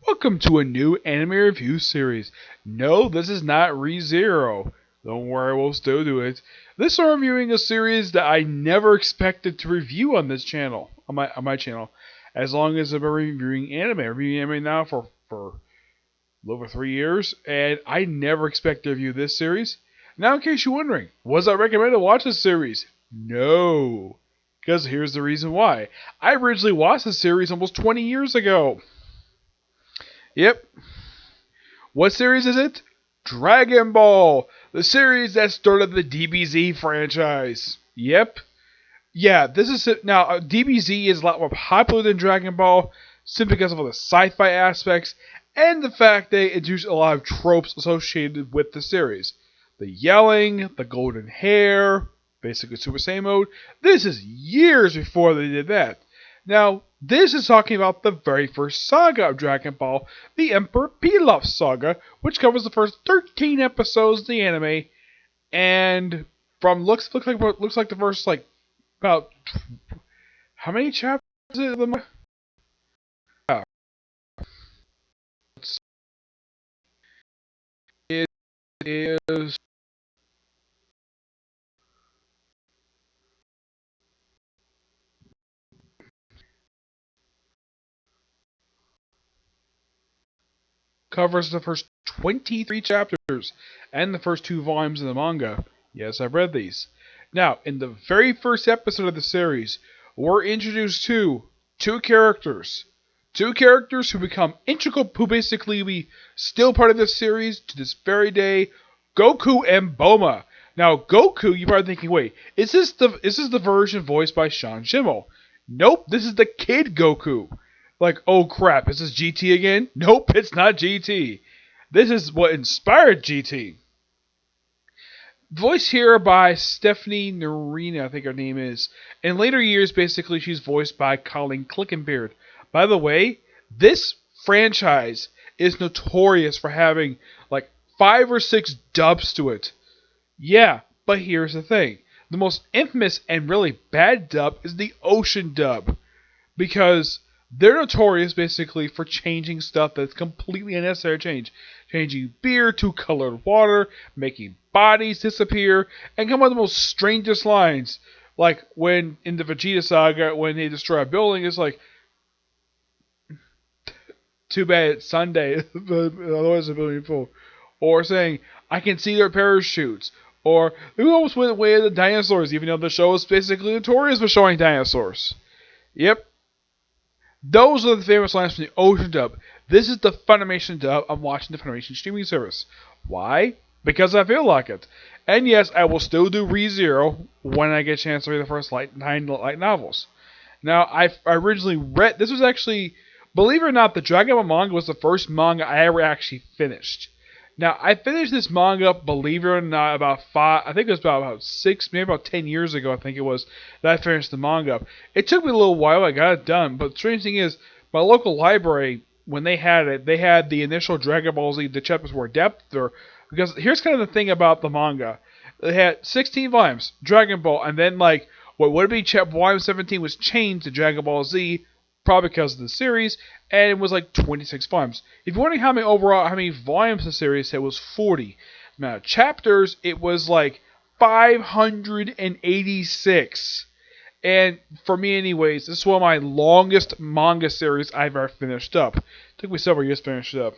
Welcome to a new anime review series. No, this is not ReZero. Don't worry, we'll still do it. This is reviewing a series that I never expected to review on this channel, on my channel. As long as I've been reviewing anime now for a little over 3 years, and I never expected to review this series. Now, in case you're wondering, was I recommended to watch this series? No, because here's the reason why. I originally watched this series almost 20 years ago. Yep. What series is it? Dragon Ball, the series that started the DBZ franchise. Yep. Yeah, this is it. Now, DBZ is a lot more popular than Dragon Ball simply because of all the sci-fi aspects and the fact they introduced a lot of tropes associated with the series. The yelling, the golden hair, basically Super Saiyan mode. This is years before they did that. Now, this is talking about the very first saga of Dragon Ball, the Emperor Pilaf saga, which covers the first 13 episodes of the anime, and from looks like the first about how many chapters is it? It is covers the first 23 chapters and the first two volumes of the manga. Yes, I've read these. Now, in the very first episode of the series, we're introduced to two characters. Two characters who become integral, who basically be still part of this series to this very day, Goku and Bulma. Now, Goku, you're probably thinking, wait, is this the version voiced by Sean Schemmel? Nope, this is the kid Goku. Like, oh crap, is this GT again? Nope, it's not GT. This is what inspired GT. Voiced here by Stephanie Norina, I think her name is. In later years, basically, she's voiced by Colleen Clickenbeard. By the way, this franchise is notorious for having like 5 or 6 dubs to it. Yeah, but here's the thing. The most infamous and really bad dub is the Ocean dub. Because they're notorious basically for changing stuff that's completely unnecessary to change. Changing beer to colored water, making bodies disappear, and come up with the most strangest lines. Like when in the Vegeta saga, when they destroy a building, it's like, too bad it's Sunday, otherwise the building full. Or saying, I can see their parachutes. Or, we almost went away with the dinosaurs, even though the show is basically notorious for showing dinosaurs. Yep. Those are the famous lines from the Ocean dub. This is the Funimation dub. I'm watching the Funimation streaming service. Why? Because I feel like it. And yes, I will still do ReZero when I get a chance to read the first 9 light novels. Now, I originally read... This was actually... Believe it or not, the Dragon Ball manga was the first manga I ever actually finished. Now, I finished this manga, believe it or not, about 5... I think it was about 6, maybe about 10 years ago, I think it was, that I finished the manga. It took me a little while, I got it done, but the strange thing is, my local library, when they had it, they had the initial Dragon Ball Z, the chapters were depth, or... Because here's kind of the thing about the manga. They had 16 volumes, Dragon Ball, and then, like, what would be volume 17 was changed to Dragon Ball Z, probably because of the series, and it was like 26 volumes. If you're wondering how many volumes the series had, it was 40. Now, chapters, it was like 586. And for me anyways, this is one of my longest manga series I've ever finished up. It took me several years to finish it up.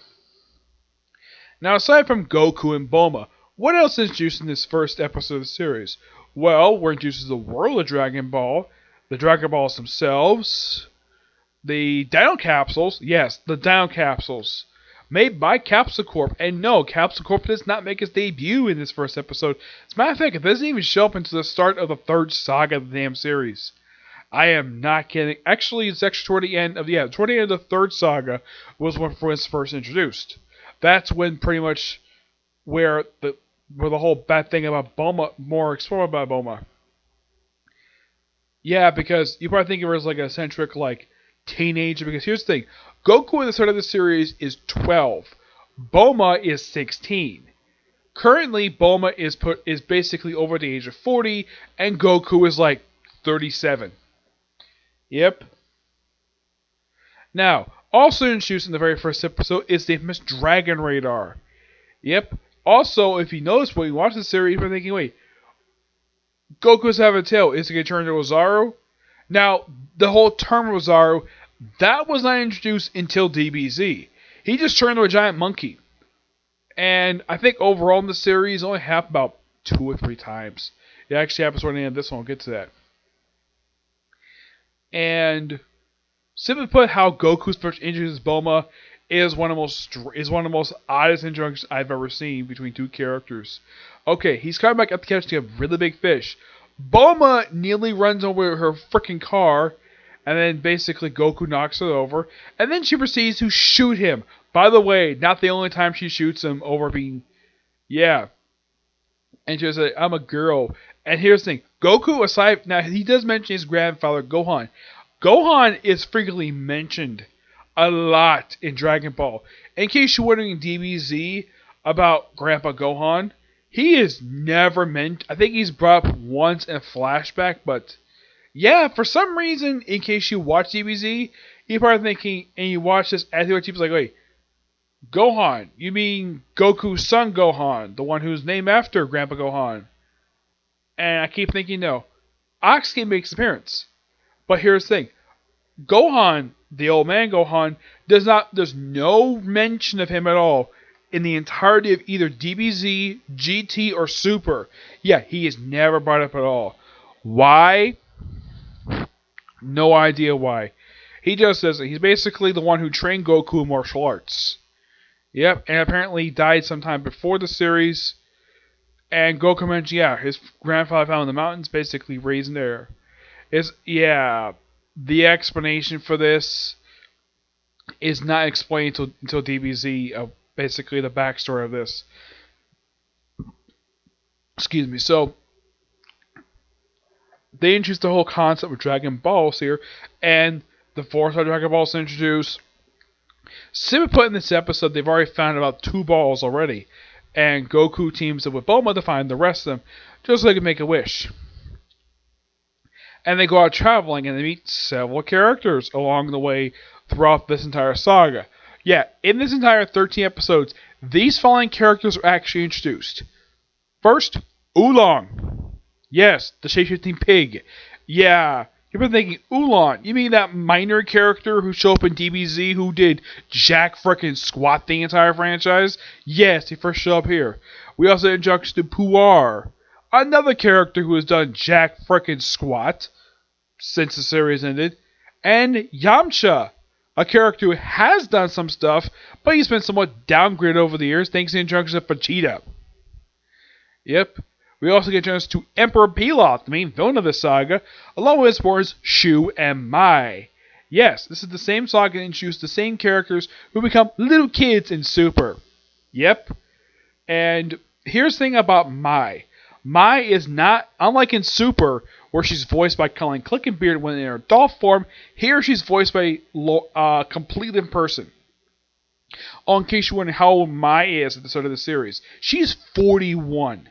Now, aside from Goku and Bulma, what else is introduced in this first episode of the series? Well, we're introduced to the world of Dragon Ball, the Dragon Balls themselves, the Dino Capsules, yes, the Dino Capsules, made by Capsule Corp. And no, Capsule Corp does not make its debut in this first episode. As a matter of fact, it doesn't even show up until the start of the third saga of the damn series. I am not kidding. Actually, it's actually toward the end of the third saga was when it was first introduced. That's when pretty much where the whole bad thing about Bulma, more explored about Bulma. Yeah, because you probably think of her as like an eccentric, like, teenager, because here's the thing. Goku at the start of the series is 12. Bulma is 16. Currently, Bulma is basically over the age of 40, and Goku is like 37. Yep. Now, Also introduced in the very first episode is the infamous Dragon Radar. Yep. Also, if you notice when you watch the series, you're thinking, wait, Goku's having a tail. Is he going to turn into Ozaru? Now, the whole term Ozaru, that was not introduced until DBZ. He just turned into a giant monkey. And I think overall in the series, only happened about 2 or 3 times. It actually happens toward the end of this one. We'll get to that. And simply put, how Goku's first introduces Bulma is one of the most oddest introductions I've ever seen between 2 characters. Okay, he's coming back up to catch a really big fish. Bulma nearly runs over her freaking car, and then basically Goku knocks it over, and then she proceeds to shoot him. By the way, not the only time she shoots him over being, yeah. And she was like, I'm a girl. And here's the thing, Goku aside, now he does mention his grandfather, Gohan. Gohan is frequently mentioned a lot in Dragon Ball. In case you're wondering DBZ about Grandpa Gohan, he is never mentioned. I think he's brought up once in a flashback, but yeah, for some reason, in case you watch DBZ, you're probably thinking, and you watch this as you watch, like, wait, Gohan, you mean Goku's son Gohan, the one who's named after Grandpa Gohan? And I keep thinking, no, Oxygen makes an appearance. But here's the thing, Gohan, the old man Gohan, there's no mention of him at all in the entirety of either DBZ, GT, or Super. Yeah, he is never brought up at all. Why? No idea why. He just says he's basically the one who trained Goku in martial arts. Yep, and apparently he died sometime before the series. And Goku mentioned, yeah, his grandfather found in the mountains, basically raised there. The explanation for this is not explained until DBZ, basically the backstory of this. Excuse me. So, they introduced the whole concept of Dragon Balls here, and the 4-star Dragon Balls introduced. Simply put, in this episode, they've already found about 2 balls already, and Goku teams up with Bulma to find the rest of them, just so they can make a wish. And they go out traveling, and they meet several characters along the way throughout this entire saga. Yeah, in this entire 13 episodes, these following characters are actually introduced. First, Oolong. Yes, the shape-shifting pig. Yeah, you've been thinking, Oolong, you mean that minor character who showed up in DBZ who did jack frickin' squat the entire franchise? Yes, he first showed up here. We also introduced to Puar, another character who has done jack frickin' squat since the series ended, and Yamcha, a character who has done some stuff, but he's been somewhat downgraded over the years thanks to the introduction of Vegeta. Yep. We also get introduced to Emperor Pilaf, the main villain of the saga, along with his supporters Shu and Mai. Yes, this is the same saga that introduced the same characters who become little kids in Super. Yep. And here's the thing about Mai. Mai is not, unlike in Super, where she's voiced by Cullen Clickenbeard when in her adult form, here she's voiced by a completely different person. Oh, in case you're wondering how old Mai is at the start of the series, she's 41.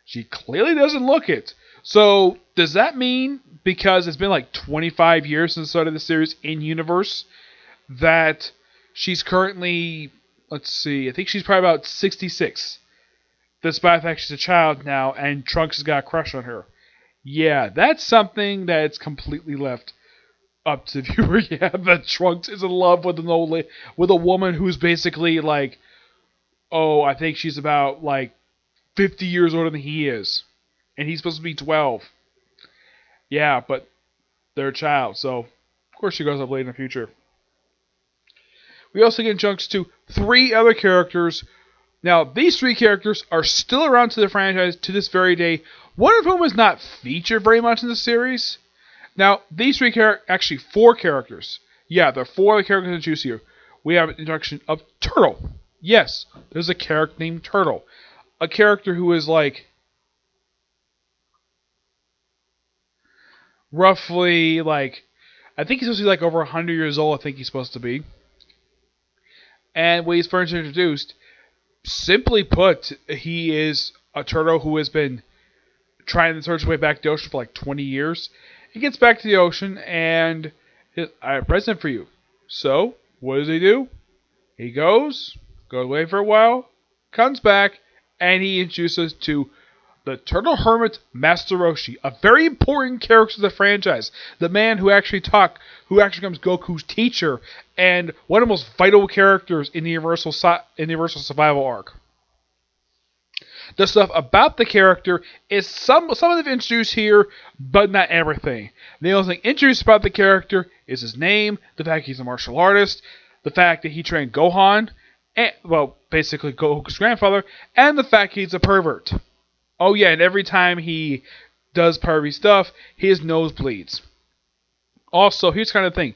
She clearly doesn't look it. So, does that mean, because it's been like 25 years since the start of the series in universe, that she's currently, let's see, I think she's probably about 66. Despite the fact she's a child now, and Trunks has got a crush on her. Yeah, that's something that's completely left up to the viewer. Yeah, that Trunks is in love with with a woman who's basically like, oh, I think she's about like 50 years older than he is. And he's supposed to be 12. Yeah, but they're a child, so of course she grows up late in the future. We also get introduced to 3 other characters. Now, these 3 characters are still around to the franchise to this very day, one of whom is not featured very much in the series. Now, these 3 actually 4 characters. Yeah, there are 4 other characters introduced here. We have an introduction of Turtle. Yes, there's a character named Turtle. A character who is like roughly like, I think he's supposed to be like over 100 years old, I think he's supposed to be. And when he's first introduced, simply put, he is a turtle who has been trying to search his way back to the ocean for like 20 years. He gets back to the ocean and I have a present for you. So, what does he do? He goes away for a while, comes back, and he introduces us to the Turtle Hermit Master Roshi, a very important character to the franchise. The man who actually becomes Goku's teacher, and one of the most vital characters in the Universal Survival arc. The stuff about the character is some of them introduced here, but not everything. The only thing introduced about the character is his name, the fact he's a martial artist, the fact that he trained Gohan, and, well, basically Goku's grandfather, and the fact he's a pervert. Oh yeah, and every time he does pervy stuff, his nose bleeds. Also, here's kind of the thing.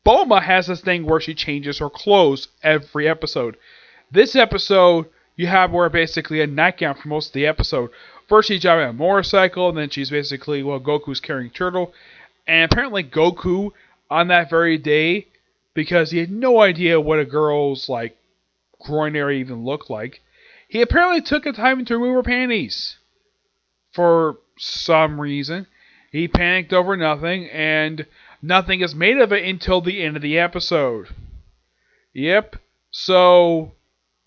Bulma has this thing where she changes her clothes every episode. This episode, you have her basically a nightgown for most of the episode. First she's driving a motorcycle, and then she's basically, Goku's carrying Turtle. And apparently Goku, on that very day, because he had no idea what a girl's, groin area even looked like, he apparently took the time to remove her panties. For some reason. He panicked over nothing, and nothing is made of it until the end of the episode. Yep. So,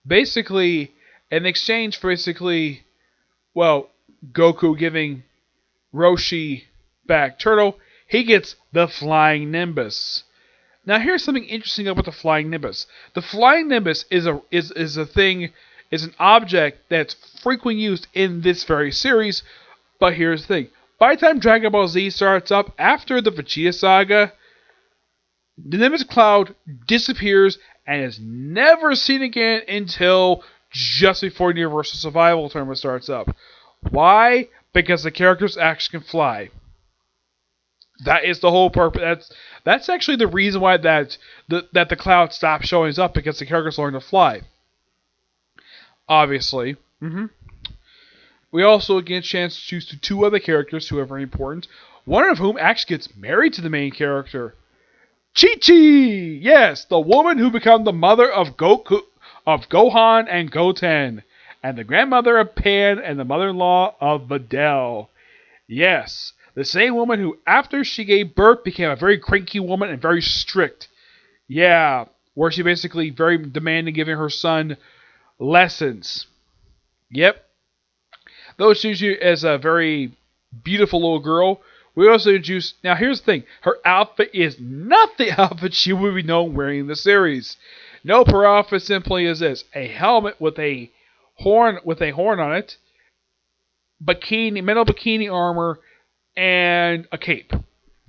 basically, in exchange for Goku giving Roshi back Turtle, he gets the Flying Nimbus. Now, here's something interesting about the Flying Nimbus. The Flying Nimbus is an object that's frequently used in this very series, but here's the thing. By the time Dragon Ball Z starts up, after the Vegeta Saga, the Nimbus Cloud disappears and is never seen again until just before the Universal Survival Tournament starts up. Why? Because the characters actually can fly. That is the whole purpose. That's actually the reason why that the cloud stopped showing up, because the characters learn to fly. Obviously. We also get a chance to choose two other characters who are very important. One of whom actually gets married to the main character. Chi-Chi! Yes, the woman who became the mother of Gohan and Goten, and the grandmother of Pan and the mother-in-law of Videl. Yes, the same woman who, after she gave birth, became a very cranky woman and very strict. Yeah, where she basically very demanding, giving her son lessons. Yep. Though she's as a very beautiful little girl, we also introduce... Now, here's the thing. Her outfit is not the outfit she would be known wearing in the series. Nope, her outfit simply is this. A helmet with a horn on it, metal bikini armor, and a cape.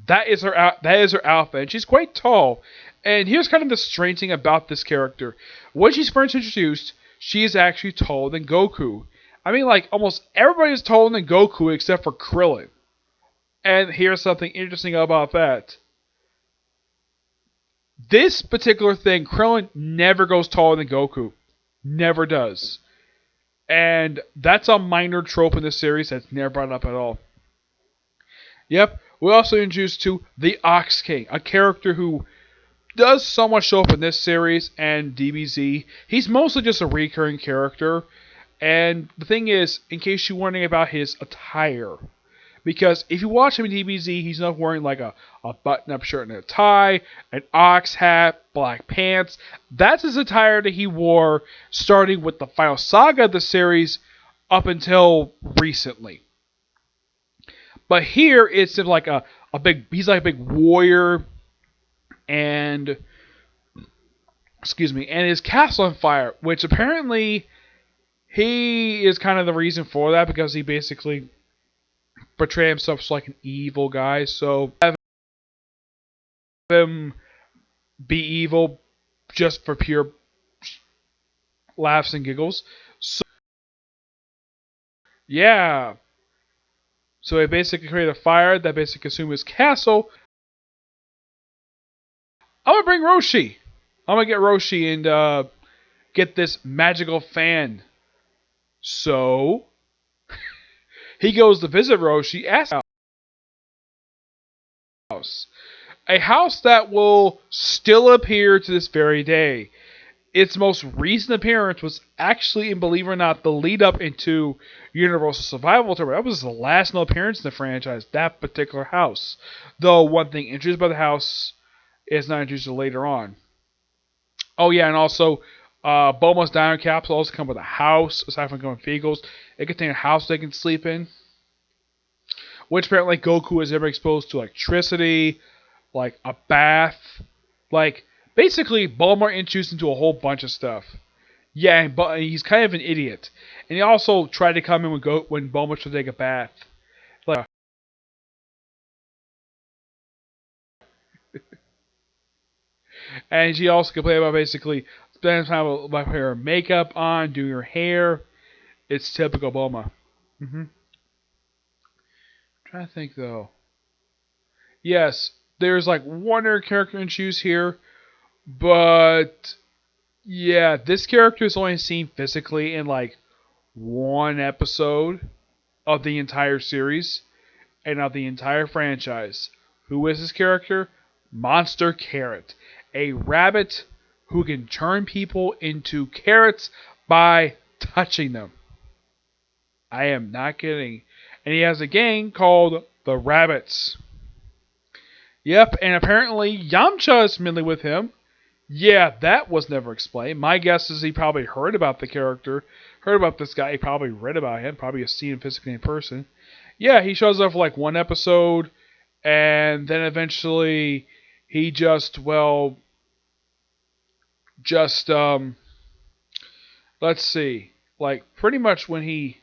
That is her outfit. And she's quite tall. And here's kind of the strange thing about this character. When she's first introduced, she is actually taller than Goku. I mean, almost everybody is taller than Goku except for Krillin. And here's something interesting about that. This particular thing, Krillin never goes taller than Goku. Never does. And that's a minor trope in this series that's never brought up at all. Yep, we also introduced to the Ox King, a character who does somewhat show up in this series and DBZ. He's mostly just a recurring character. And the thing is, in case you're wondering about his attire, because if you watch him in DBZ, he's not wearing a button-up shirt and a tie, an ox hat, black pants. That's his attire that he wore starting with the final saga of the series up until recently. But here it's he's like a big warrior, and his castle on fire, which apparently he is kind of the reason for that, because he basically portrayed himself as an evil guy. So have him be evil just for pure laughs and giggles. So yeah. So he basically created a fire that basically consumed his castle. I'm gonna bring Roshi. I'm gonna get Roshi and get this magical fan. So he goes to visit Roshi at his house. A house that will still appear to this very day. Its most recent appearance was actually, and believe it or not, the lead up into Universal Survival Tournament. That was the last known appearance in the franchise, that particular house. Though one thing introduced by the house is not introduced later on. Oh yeah, and also Bulma's diner capsule also come with a house aside from coming vehicles. It contains a house they can sleep in, which apparently Goku is ever exposed to electricity, like a bath, like basically Bulma introduced into a whole bunch of stuff. Yeah, but he's kind of an idiot, and he also tried to come in when Bulma should take a bath. Like, and she also complained about basically spending time with her makeup on, doing her hair. It's typical Bulma. I'm trying to think though. Yes, there's like one other character in choose here, but yeah, this character is only seen physically in like one episode of the entire series and of the entire franchise. Who is this character? Monster Carrot, a rabbit who can turn people into carrots by touching them. I am not kidding. And he has a gang called the Rabbits. Yep, and apparently Yamcha is familiar with him. Yeah, that was never explained. My guess is he probably heard about the character, heard about this guy, he probably read about him, probably has seen him physically in person. Yeah, he shows up for like one episode, and then eventually he just let's see, like pretty much when he,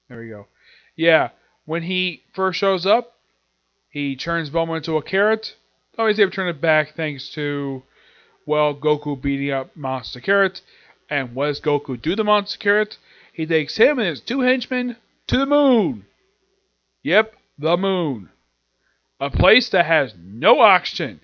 there we go. Yeah, when he first shows up, he turns Bulma into a carrot. Oh, he's able to turn it back thanks to, well, Goku beating up Monster Carrot. And what does Goku do to Monster Carrot? He takes him and his two henchmen to the moon. Yep, the moon. A place that has no oxygen.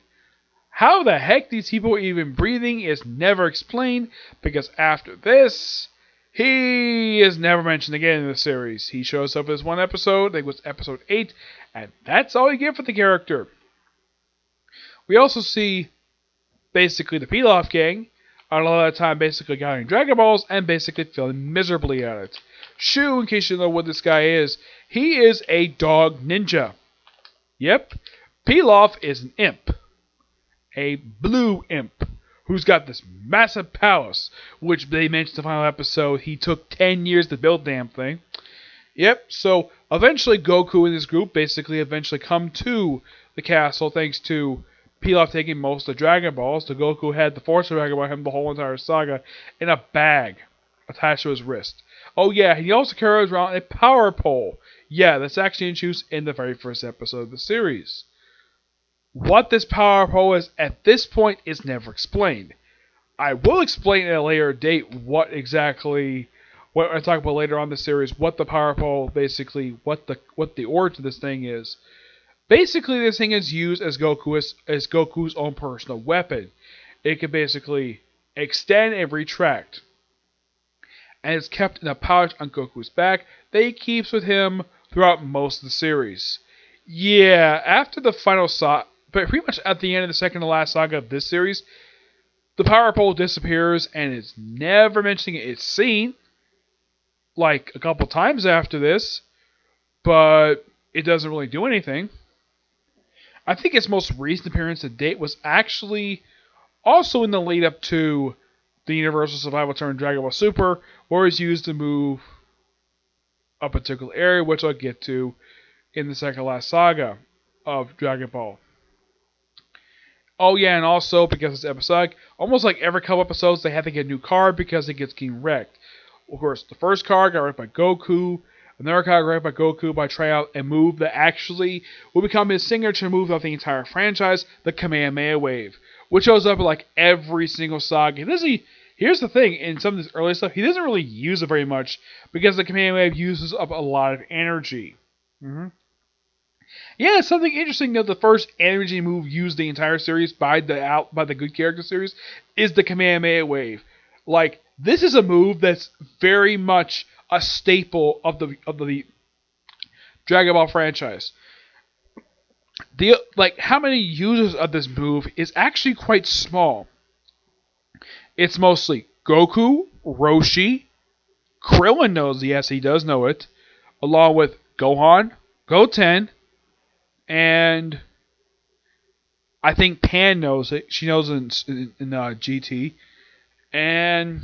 How the heck these people are even breathing is never explained, because after this, he is never mentioned again in the series. He shows up as one episode, I think it was episode 8, and that's all you get for the character. We also see basically the Pilaf gang a lot of the time basically gathering Dragon Balls and basically failing miserably at it. Shu, in case you know what this guy is, he is a dog ninja. Yep, Pilaf is an imp. A blue imp who's got this massive palace, which they mentioned in the final episode. He took 10 years to build the damn thing. Yep, so eventually Goku and his group basically eventually come to the castle thanks to Pilaf taking most of the Dragon Balls. The Goku had the Force of Dragon Ball him the whole entire saga in a bag attached to his wrist. Oh yeah, he also carries around a power pole. Yeah, that's actually introduced in the very first episode of the series. What this power pole is at this point is never explained. I will explain at a later date what I talk about later on in the series, what the power pole basically, what the origin of this thing is. Basically, this thing is used as Goku's own personal weapon. It can basically extend and retract, and it's kept in a pouch on Goku's back that he keeps with him throughout most of the series. Yeah, after the final saga, but pretty much at the end of the second to last saga of this series, the power pole disappears and is never mentioned. It's seen like a couple times after this, but it doesn't really do anything. I think its most recent appearance to date was actually also in the lead up to the Universal Survival Turn Dragon Ball Super, where it's used to move a particular area, which I'll get to in the second last saga of Dragon Ball. Oh yeah, and also because it's episodic, almost like every couple episodes they have to get a new card because it gets getting wrecked. Of course, the first card got wrecked by Goku. Another card got wrecked by Goku by trying out a move that actually will become his signature move of the entire franchise, the Kamehameha Wave, which shows up in like every single saga. Here's the thing, in some of this early stuff, he doesn't really use it very much because the Kamehameha Wave uses up a lot of energy. Yeah, something interesting that the first energy move used the entire series by the good character series is the Kamehameha Wave. Like, this is a move that's very much a staple of the Dragon Ball franchise. How many users of this move is actually quite small. It's mostly Goku, Roshi, Krillin knows, yes, he does know it, along with Gohan, Goten, and I think Pan knows it. She knows in GT. And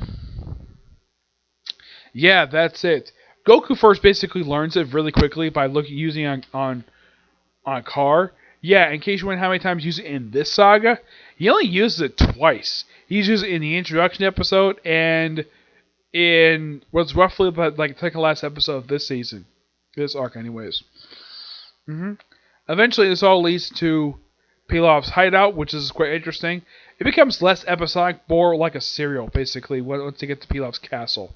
yeah, that's it. Goku first basically learns it really quickly by using on a car. Yeah, in case you wonder how many times he used it in this saga, he only uses it twice. He's used it in the introduction episode and in what's roughly about like the second last episode of this season. This arc, anyways. Eventually, this all leads to Pilaf's hideout, which is quite interesting. It becomes less episodic, more like a serial, basically, once they get to Pilaf's castle.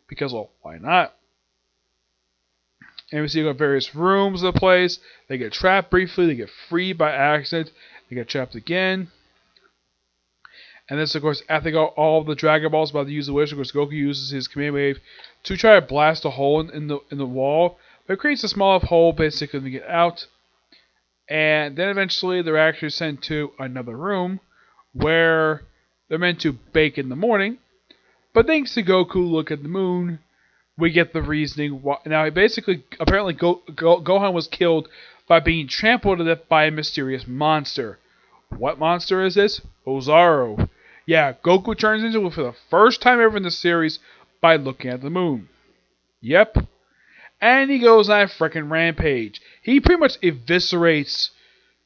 Because, well, why not? And we see various rooms of the place. They get trapped briefly. They get freed by accident. They get trapped again. And this, of course, after they got all the Dragon Balls about to use the wish, of course, Goku uses his command wave to try to blast a hole in the wall. But it creates a small enough hole, basically, to get out. And then eventually they're actually sent to another room where they're meant to bake in the morning. But thanks to Goku look at the moon, we get the reasoning. Now, basically, apparently Gohan was killed by being trampled to death by a mysterious monster. What monster is this? Ozaru. Yeah, Goku turns into it for the first time ever in the series by looking at the moon. Yep. And he goes on a freaking rampage. He pretty much eviscerates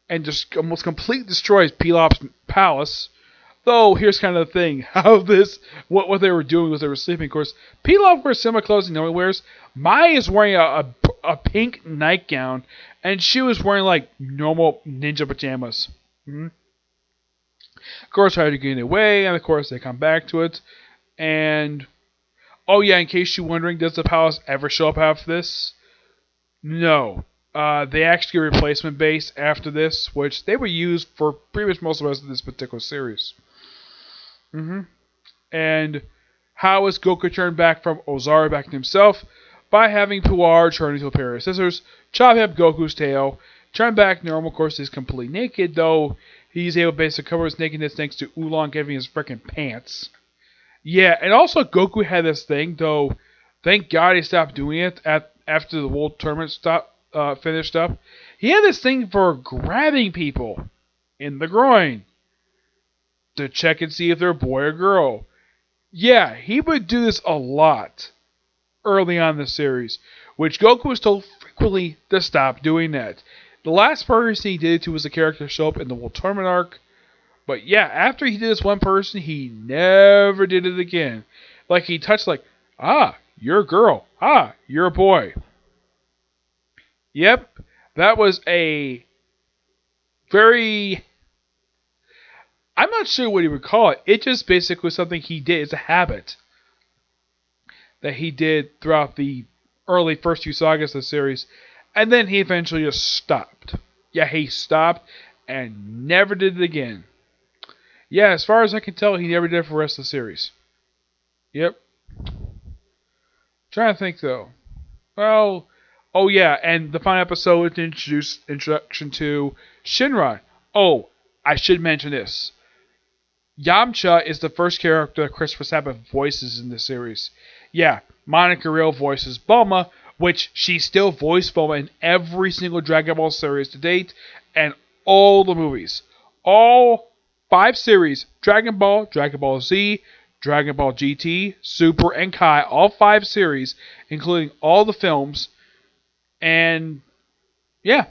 and just almost completely destroys Pilaf's palace. Though, here's kind of the thing. How what they were doing was they were sleeping. Of course, Pilaf wears similar clothes he normally wears. Mai is wearing a pink nightgown. And she was wearing, like, normal ninja pajamas. Of course, try to get away. And, of course, they come back to it. And... oh yeah, in case you're wondering, does the palace ever show up after this? No. They actually get a replacement base after this, which they were used for pretty much most of the rest of this particular series. And how is Goku turned back from Ozaru back to himself? By having Puar turn into a pair of scissors, chop up Goku's tail, turn back normal. Of course, he's completely naked, though he's able to basically cover his nakedness thanks to Oolong giving his freaking pants. Yeah, and also Goku had this thing, though thank God he stopped doing it after the World Tournament finished up. He had this thing for grabbing people in the groin to check and see if they're a boy or girl. Yeah, he would do this a lot early on in the series, which Goku was told frequently to stop doing that. The last person he did it to was a character show up in the World Tournament arc. But yeah, after he did this one person, he never did it again. Like he touched you're a girl. You're a boy. Yep, that was a very... I'm not sure what he would call it. It just basically was something he did. It's a habit that he did throughout the early first few sagas of the series. And then he eventually just stopped. Yeah, he stopped and never did it again. Yeah, as far as I can tell, he never did it for the rest of the series. Yep. Trying to think, though. Well, oh yeah, and the final episode introduction to Shinron. Oh, I should mention this. Yamcha is the first character that Christopher Sabat voices in the series. Yeah, Monica Rial voices Bulma, which she still voiced Bulma in every single Dragon Ball series to date, and all the movies. All 5 series, Dragon Ball Z, Dragon Ball GT, Super, and Kai, all 5 series, including all the films, and yeah.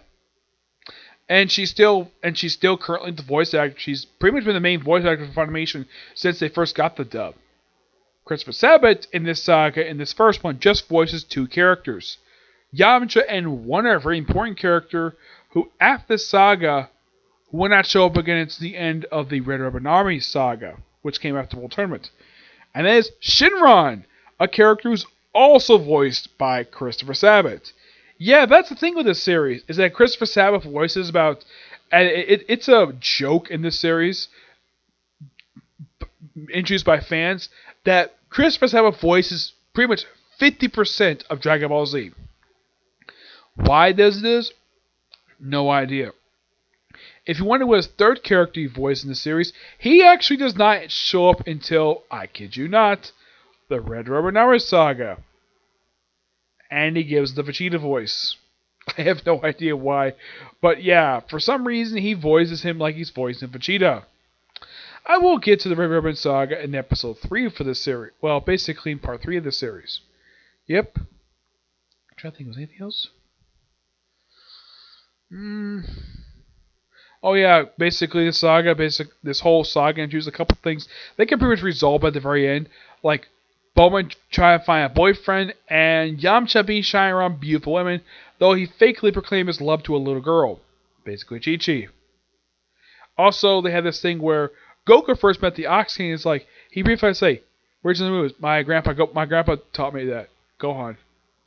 And she's still currently the voice actor. She's pretty much been the main voice actor for Funimation since they first got the dub. Christopher Sabat in this saga, in this first one, just voices 2 characters. Yamcha and one other very important character who, after this saga, will not show up again until the end of the Red Ribbon Army saga, which came after the World Tournament. And that is Shinron, a character who's also voiced by Christopher Sabat. Yeah, that's the thing with this series, is that Christopher Sabat voices about... and it's a joke in this series, introduced by fans, that Christopher Sabat voices pretty much 50% of Dragon Ball Z. Why does this? No idea. If you wonder what his third character he voiced in the series, he actually does not show up until, I kid you not, the Red Rubber Naruto saga. And he gives the Vegeta voice. I have no idea why. But yeah, for some reason he voices him like he's voicing Vegeta. I will get to the Red Ribbon Saga in episode 3 for this series. Well, basically in part 3 of the series. Yep. I'm trying to think, was anything else? Oh yeah, basically this whole saga introduced a couple things they can pretty much resolve at the very end. Like Bowman trying to find a boyfriend and Yamcha being shy around beautiful women, though he fakely proclaimed his love to a little girl. Basically Chi-Chi. Also, they had this thing where Goku first met the Ox King. It's like he briefly say, "Where's the moves? My grandpa taught me that." Gohan,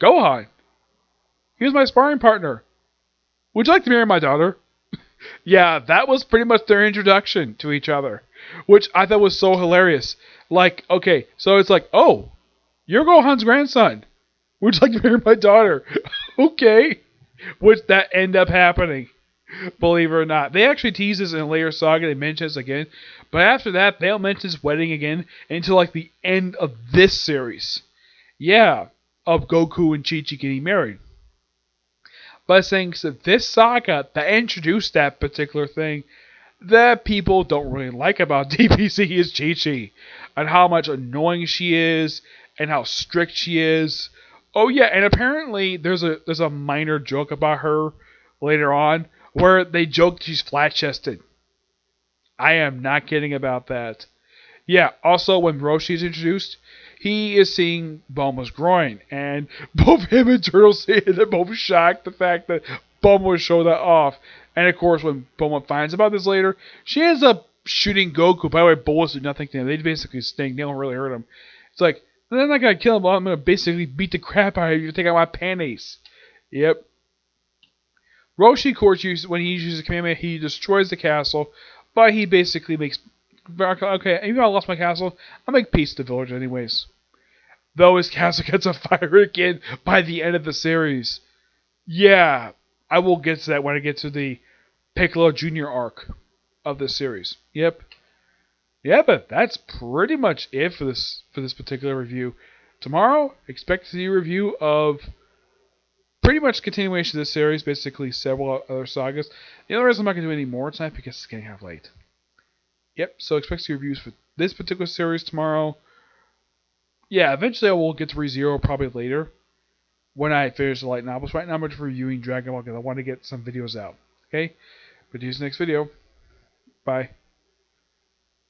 Gohan. He was my sparring partner. Would you like to marry my daughter? Yeah, that was pretty much their introduction to each other, which I thought was so hilarious. Like, okay, so it's like, oh, you're Gohan's grandson. Would you like to marry my daughter? Okay, which that end up happening. Believe it or not, they actually tease this in a later saga. They mention this again, but after that, they don't mention this wedding again until like the end of this series. Yeah, of Goku and Chi-Chi getting married. But saying so this saga that introduced that particular thing that people don't really like about DPC is Chi-Chi and how much annoying she is and how strict she is. Oh yeah, and apparently there's a minor joke about her later on where they joke she's flat chested. I am not kidding about that. Yeah, also when Roshi's introduced, he is seeing Bulma's groin, and both him and Turtle say they're both shocked the fact that Bulma would show that off. And of course, when Bulma finds about this later, she ends up shooting Goku. By the way, bullets do nothing to him. They basically sting. They don't really hurt him. It's like, they're not going to kill him, I'm going to basically beat the crap out of you to take out my panties. Yep. Roshi, of course, when he uses Kamehameha, he destroys the castle, but he basically makes... Okay, even though I lost my castle, I'll make peace to the village anyways. Though his castle gets on fire again by the end of the series. Yeah, I will get to that when I get to the Piccolo Jr. arc of this series. Yep. Yeah, but that's pretty much it for this particular review. Tomorrow, expect to see a review of pretty much continuation of this series, basically several other sagas. The only reason I'm not going to do any more tonight because it's getting half late. Yep, so expect to see reviews for this particular series tomorrow. Yeah, eventually I will get to ReZero probably later when I finish the light novels. Right now I'm just reviewing Dragon Ball because I want to get some videos out. Okay? But see you in the next video. Bye.